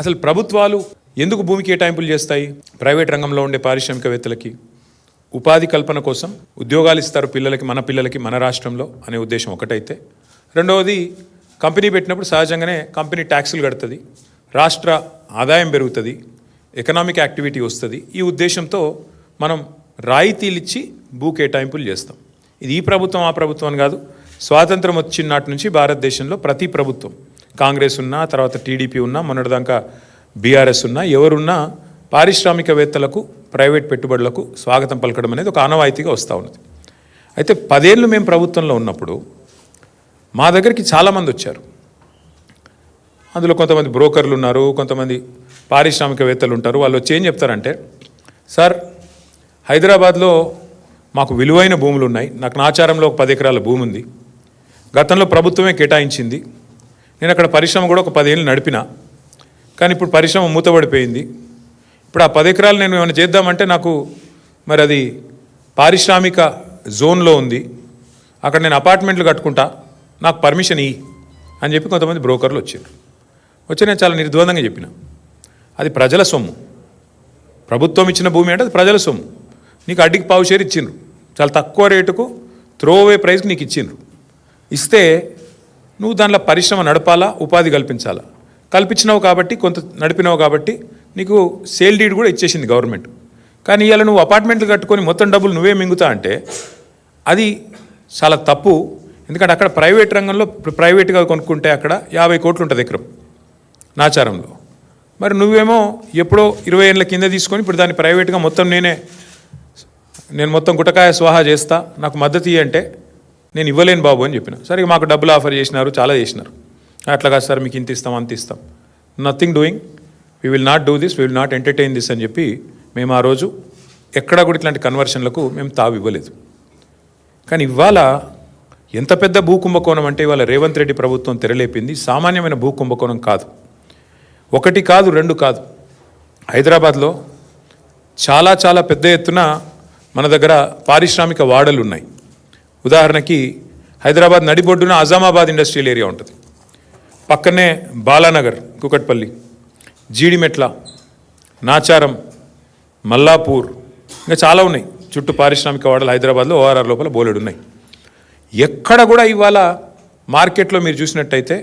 అసలు ప్రభుత్వాలు ఎందుకు భూమి కేటాయింపులు చేస్తాయి? ప్రైవేట్ రంగంలో ఉండే పారిశ్రామికవేత్తలకి ఉపాధి కల్పన కోసం ఉద్యోగాలు ఇస్తారు పిల్లలకి, మన పిల్లలకి, మన రాష్ట్రంలో అనే ఉద్దేశం ఒకటైతే, రెండవది కంపెనీ పెట్టినప్పుడు సహజంగానే కంపెనీ ట్యాక్సులు కడుతుంది, రాష్ట్ర ఆదాయం పెరుగుతుంది, ఎకనామిక్ యాక్టివిటీ వస్తుంది. ఈ ఉద్దేశంతో మనం రాయితీలు ఇచ్చి భూ కేటాయింపులు చేస్తాం. ఇది ఈ ప్రభుత్వం ఆ ప్రభుత్వం అని కాదు, స్వాతంత్రం వచ్చిన నాటి నుంచి భారతదేశంలో ప్రతి ప్రభుత్వం, కాంగ్రెస్ ఉన్నా, తర్వాత టీడీపీ ఉన్నా, మొన్నటిదాకా బీఆర్ఎస్ ఉన్నా, ఎవరున్నా పారిశ్రామికవేత్తలకు, ప్రైవేట్ పెట్టుబడులకు స్వాగతం పలకడం అనేది ఒక ఆనవాయితీగా వస్తూ ఉన్నది. అయితే 10 ఏళ్ళు మేము ప్రభుత్వంలో ఉన్నప్పుడు మా దగ్గరికి చాలామంది వచ్చారు. అందులో కొంతమంది బ్రోకర్లు ఉన్నారు, కొంతమంది పారిశ్రామికవేత్తలు ఉంటారు. వాళ్ళు వచ్చి ఏం చెప్తారంటే, సార్ హైదరాబాద్లో మాకు విలువైన భూములు ఉన్నాయి, నాకు నాచారంలో ఒక 10 ఎకరాల భూమి ఉంది, గతంలో ప్రభుత్వమే కేటాయించింది, నేను అక్కడ పరిశ్రమ కూడా ఒక 10 ఏళ్ళు నడిపినా, కానీ ఇప్పుడు పరిశ్రమ మూతపడిపోయింది, ఇప్పుడు ఆ 10 ఎకరాలు నేను ఏమైనా చేద్దామంటే నాకు మరి అది పారిశ్రామిక జోన్లో ఉంది, అక్కడ నేను అపార్ట్మెంట్లు కట్టుకుంటా, నాకు పర్మిషన్ ఇయ్యి అని చెప్పి కొంతమంది బ్రోకర్లు వచ్చారు. వచ్చి నేను చాలా నిర్ద్వందంగా చెప్పిన, అది ప్రజల సొమ్ము, ప్రభుత్వం ఇచ్చిన భూమి అంటే అది ప్రజల సొమ్ము, నీకు అడ్డికి పావు షేర్ ఇచ్చిండ్రు, చాలా తక్కువ రేటుకు త్రోవే ప్రైస్కి నీకు ఇచ్చిండ్రు, ఇస్తే నువ్వు దాంట్లో పరిశ్రమ నడపాలా, ఉపాధి కల్పించాలా, కల్పించినావు కాబట్టి, కొంత నడిపినావు కాబట్టి నీకు సేల్ డీడ్ కూడా ఇచ్చేసింది గవర్నమెంట్. కానీ ఇవాళ నువ్వు అపార్ట్మెంట్లు కట్టుకొని మొత్తం డబ్బులు నువ్వే మింగుతా అంటే అది చాలా తప్పు. ఎందుకంటే అక్కడ ప్రైవేట్ రంగంలో ప్రైవేట్గా కొనుక్కుంటే అక్కడ 50 కోట్లు ఉంటుంది ఎకరం నాచారంలో. మరి నువ్వేమో ఎప్పుడో 20 ఏళ్ళ కింద తీసుకొని ఇప్పుడు దాన్ని ప్రైవేట్గా మొత్తం నేను మొత్తం గుటకాయ స్వాహా చేస్తా, నాకు మద్దతు ఇయ్యి అంటే నేను ఇవ్వలేను బాబు అని చెప్పిన. సరే మాకు డబ్బులు ఆఫర్ చేసినారు, చాలా చేసినారు, అట్లా కాదు సార్ మీకు ఇంత ఇస్తాం అంత ఇస్తాం, nothing doing, we will not do this, we will not entertain this అని చెప్పి మేము ఆ రోజు ఎక్కడా కూడా ఇట్లాంటి కన్వర్షన్లకు మేము తావు ఇవ్వలేదు. కానీ ఇవాళ ఎంత పెద్ద భూ కుంభకోణం అంటే ఇవాళ రేవంత్ రెడ్డి ప్రభుత్వం తెరలేపింది సామాన్యమైన భూ కుంభకోణం కాదు. 1 కాదు 2 కాదు, హైదరాబాద్లో చాలా చాలా పెద్ద ఎత్తున మన దగ్గర పారిశ్రామిక వాడలు ఉన్నాయి. ఉదాహరణకి హైదరాబాద్ నడిబొడ్డున అజామాబాద్ ఇండస్ట్రియల్ ఏరియా ఉంటుంది, పక్కనే బాలానగర్, కుకట్పల్లి, జీడిమెట్ల, నాచారం, మల్లాపూర్, ఇంకా చాలా ఉన్నాయి చుట్టూ పారిశ్రామిక వాడలు హైదరాబాద్లో ORR లోపల బోలెడు ఉన్నాయి. ఎక్కడ కూడా ఇవాళ మార్కెట్లో మీరు చూసినట్టయితే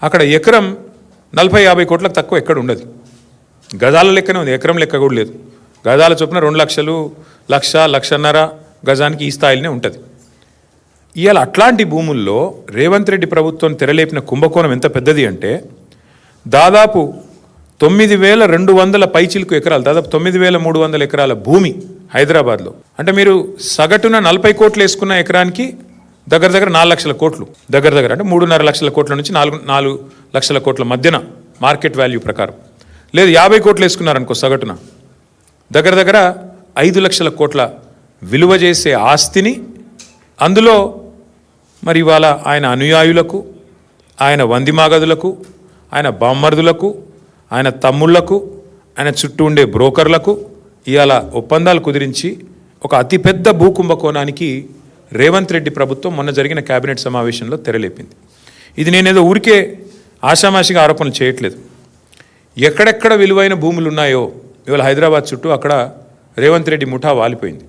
అక్కడ ఎకరం 40-50 కోట్లకు తక్కువ ఎక్కడ ఉండదు, గజాల లెక్కనే ఉంది, ఎకరం లెక్క కూడా లేదు. గజాల చొప్పున 2 లక్షలు, 1-1.5 గజానికి ఈ స్థాయిలోనే ఉంటుంది. ఇవాళ అట్లాంటి భూముల్లో రేవంత్ రెడ్డి ప్రభుత్వం తెరలేపిన కుంభకోణం ఎంత పెద్దది అంటే దాదాపు 9,200 పైచిలుకు ఎకరాలు, దాదాపు 9,300 ఎకరాల భూమి హైదరాబాద్లో. అంటే మీరు సగటున 40 కోట్లు వేసుకున్న ఎకరానికి దగ్గర 4 లక్షల కోట్లు, దగ్గర అంటే 3.5 లక్షల కోట్ల నుంచి 4 లక్షల కోట్ల మధ్యన మార్కెట్ వాల్యూ ప్రకారం. లేదు 50 కోట్లు వేసుకున్నారనుకో సగటున, దగ్గర 5 లక్షల కోట్ల విలువ చేసే ఆస్తిని, అందులో మరి ఇవాళ ఆయన అనుయాయులకు, ఆయన వందిమాగదులకు, ఆయన బామ్మర్దులకు, ఆయన తమ్ముళ్లకు, ఆయన చుట్టూ ఉండే బ్రోకర్లకు ఇవాళ ఒప్పందాలు కుదిరించి ఒక అతిపెద్ద భూ కుంభకోణానికి రేవంత్ రెడ్డి ప్రభుత్వం మొన్న జరిగిన కేబినెట్ సమావేశంలో తెరలేపింది. ఇది నేనేదో ఊరికే ఆషామాషిగా ఆరోపణలు చేయట్లేదు. ఎక్కడెక్కడ విలువైన భూములు ఉన్నాయో ఇవాళ హైదరాబాద్ చుట్టూ అక్కడ రేవంత్ రెడ్డి ముఠా వాలిపోయింది.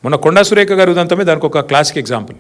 మొన్న కొండా సురేఖ గారు ఉదంతమే దానికి ఒక క్లాసిక్ ఎగ్జాంపుల్.